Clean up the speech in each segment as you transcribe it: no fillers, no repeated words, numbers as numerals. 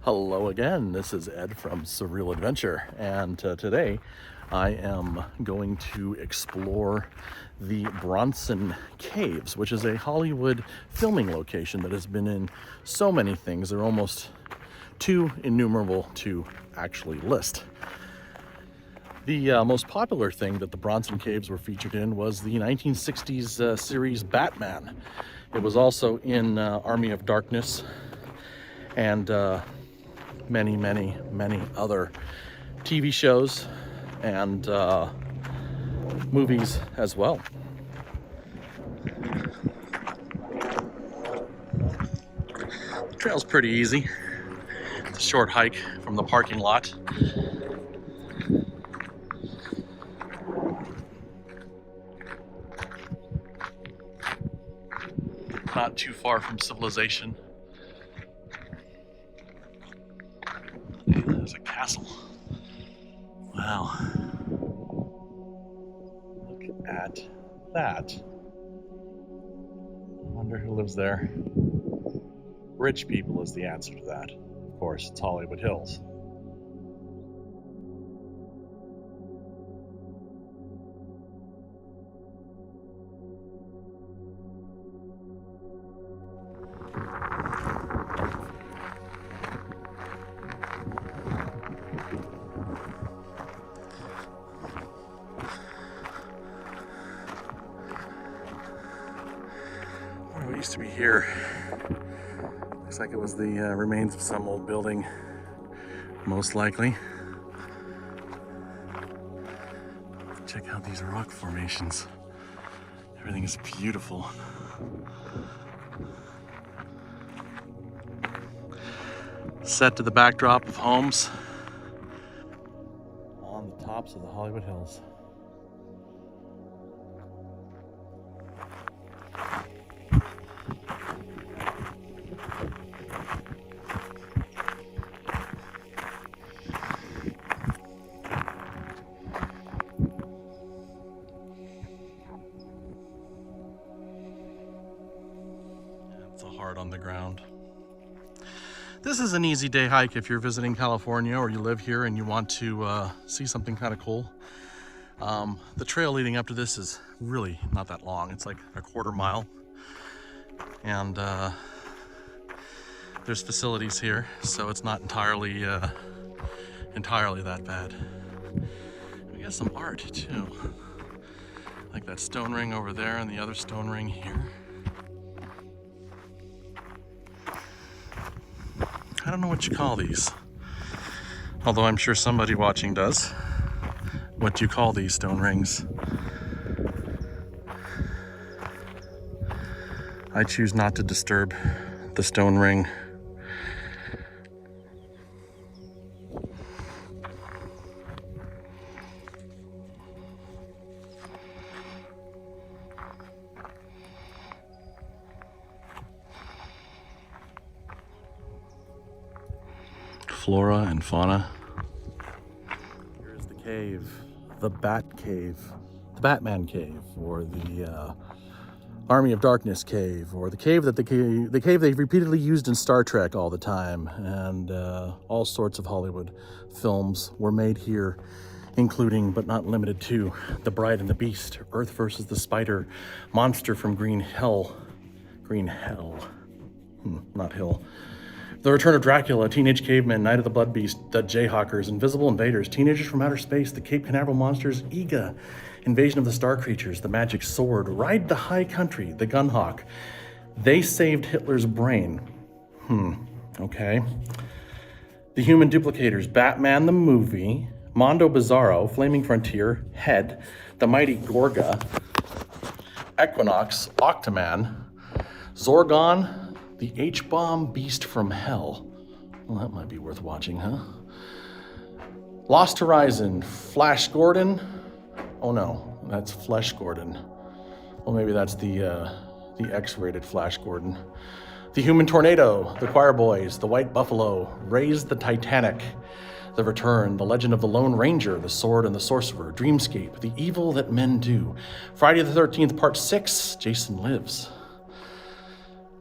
Hello again, this is Ed from Surreal Adventure, and today I am going to explore the Bronson Caves, which is a Hollywood filming location that has been in so many things. They're almost too innumerable to actually list. The most popular thing that the Bronson Caves were featured in was the 1960s series Batman. It was also in Army of Darkness and many other TV shows and movies as well. The trail's pretty easy. It's a short hike from the parking lot. Not too far from civilization. There's a castle. Wow. Look at that. I wonder who lives there. Rich people is the answer to that. Of course, it's Hollywood Hills. What used to be here? Looks like it was the remains of some old building, most likely. Check out these rock formations. Everything is beautiful. Set to the backdrop of homes on the tops of the Hollywood Hills. Hard on the ground. This is an easy day hike if you're visiting California or you live here and you want to see something kind of cool. The trail leading up to this is really not that long. It's like a quarter mile, and there's facilities here, so it's not entirely that bad. We got some art too, like that stone ring over there and the other stone ring here. I don't know what you call these, although I'm sure somebody watching does. What do you call these stone rings? I choose not to disturb the stone ring. Flora and fauna. Here's the cave, the Batcave, the Batman Cave, or the Army of Darkness Cave, or the cave they've repeatedly used in Star Trek all the time, and all sorts of Hollywood films were made here, including but not limited to The Bride and the Beast, Earth versus the Spider, Monster from Green Hell, not Hill. The Return of Dracula, Teenage Cavemen, Night of the Blood Beast, The Jayhawkers, Invisible Invaders, Teenagers from Outer Space, The Cape Canaveral Monsters, Ega, Invasion of the Star Creatures, The Magic Sword, Ride the High Country, The Gunhawk, They Saved Hitler's Brain. Okay. The Human Duplicators, Batman the Movie, Mondo Bizarro, Flaming Frontier, Head, The Mighty Gorga, Equinox, Octoman, Zorgon, The H-Bomb Beast from Hell. Well, that might be worth watching, huh? Lost Horizon, Flash Gordon. Oh no, that's Flesh Gordon. Well, maybe that's the X-rated Flash Gordon. The Human Tornado, The Choir Boys, The White Buffalo, Raise the Titanic, The Return, The Legend of the Lone Ranger, The Sword and the Sorcerer, Dreamscape, The Evil That Men Do, Friday the 13th, Part 6, Jason Lives.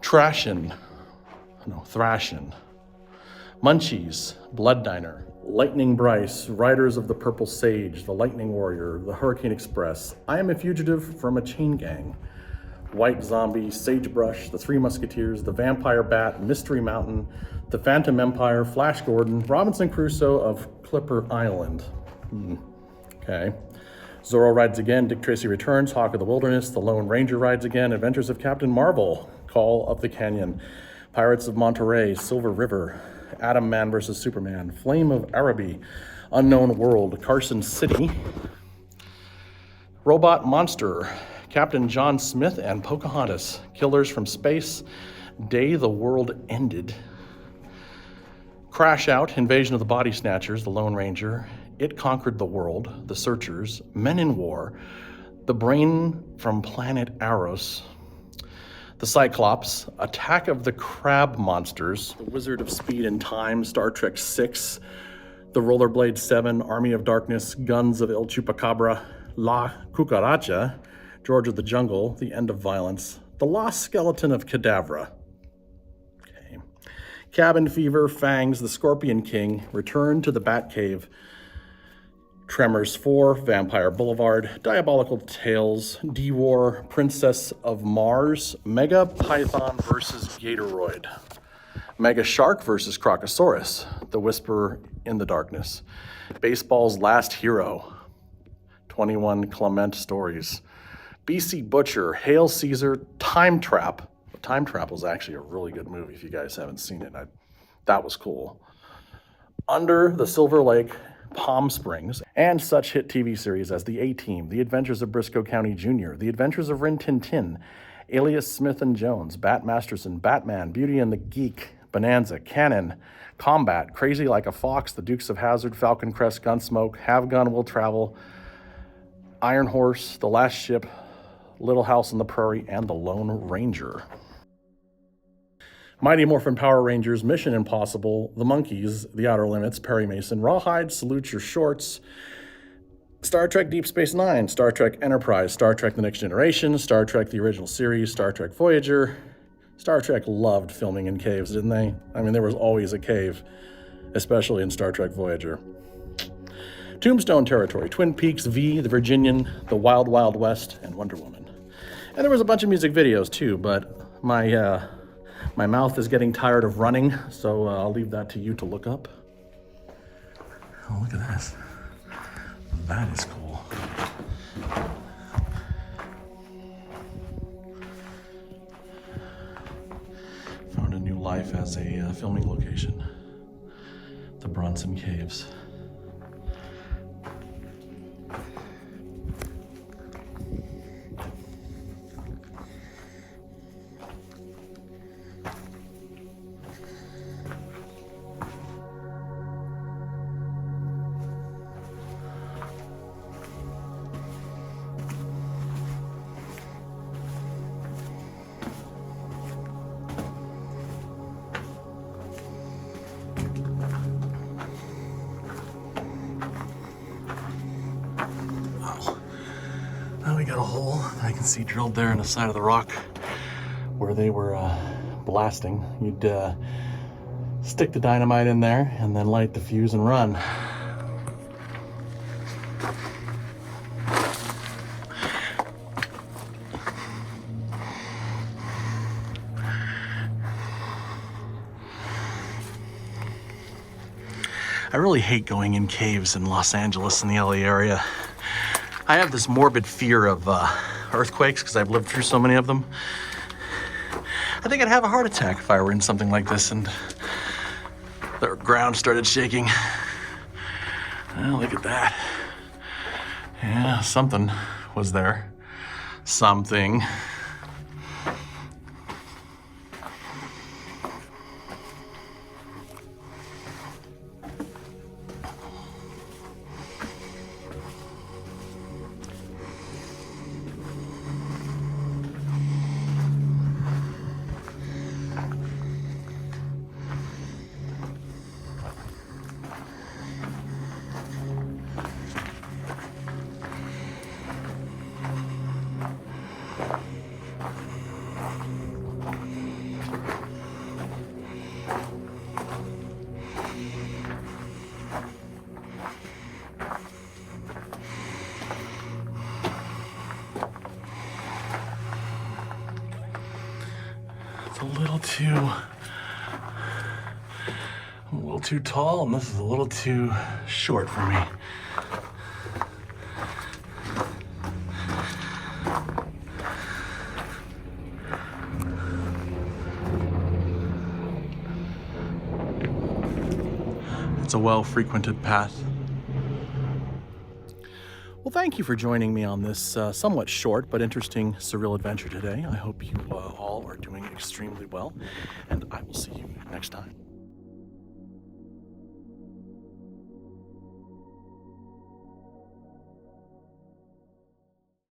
Thrashin', Munchies, Blood Diner, Lightning Bryce, Riders of the Purple Sage, The Lightning Warrior, The Hurricane Express, I Am a Fugitive from a Chain Gang, White Zombie, Sagebrush, The Three Musketeers, The Vampire Bat, Mystery Mountain, The Phantom Empire, Flash Gordon, Robinson Crusoe of Clipper Island. Okay. Zorro Rides Again, Dick Tracy Returns, Hawk of the Wilderness, The Lone Ranger Rides Again, Adventures of Captain Marvel, Call of the Canyon, Pirates of Monterey, Silver River, Atom Man vs. Superman, Flame of Araby, Unknown World, Carson City, Robot Monster, Captain John Smith and Pocahontas, Killers from Space, Day the World Ended, Crash Out, Invasion of the Body Snatchers, The Lone Ranger, It Conquered the World, The Searchers, Men in War, The Brain from Planet Arros, The Cyclops, Attack of the Crab Monsters, The Wizard of Speed and Time, Star Trek VI, The Rollerblade 7, Army of Darkness, Guns of El Chupacabra, La Cucaracha, George of the Jungle, The End of Violence, The Lost Skeleton of Cadavra, okay. Cabin Fever, Fangs, The Scorpion King, Return to the Batcave, Tremors 4, Vampire Boulevard, Diabolical Tales, D-War, Princess of Mars, Mega Python vs. Gatoroid, Mega Shark vs. Crocosaurus, The Whisper in the Darkness, Baseball's Last Hero, 21 Clement Stories, BC Butcher, Hail Caesar, Time Trap. Time Trap was actually a really good movie if you guys haven't seen it. That was cool. Under the Silver Lake, Palm Springs, and such hit TV series as The A-Team, The Adventures of Briscoe County Jr., The Adventures of Rin Tin Tin, Alias Smith and Jones, Bat Masterson, Batman, Beauty and the Geek, Bonanza, Cannon, Combat, Crazy Like a Fox, The Dukes of Hazzard, Falcon Crest, Gunsmoke, Have Gun Will Travel, Iron Horse, The Last Ship, Little House on the Prairie, and The Lone Ranger. Mighty Morphin Power Rangers, Mission Impossible, The Monkees, The Outer Limits, Perry Mason, Rawhide, Salute Your Shorts, Star Trek Deep Space Nine, Star Trek Enterprise, Star Trek The Next Generation, Star Trek The Original Series, Star Trek Voyager. Star Trek loved filming in caves, didn't they? I mean, there was always a cave, especially in Star Trek Voyager. Tombstone Territory, Twin Peaks V, The Virginian, The Wild Wild West, and Wonder Woman. And there was a bunch of music videos too, but my mouth is getting tired of running, so I'll leave that to you to look up. Oh, look at this. That is cool. Found a new life as a filming location. The Bronson Caves. Now we got a hole I can see drilled there in the side of the rock where they were blasting. You'd stick the dynamite in there and then light the fuse and run. I really hate going in caves in Los Angeles and the LA area. I have this morbid fear of earthquakes because I've lived through so many of them. I think I'd have a heart attack if I were in something like this and the ground started shaking. Well, look at that. Yeah, something was there. Something. It's a little too tall, and this is a little too short for me. It's a well-frequented path. Well, thank you for joining me on this somewhat short but interesting surreal adventure today. I hope you all are doing extremely well, and I will see you next time.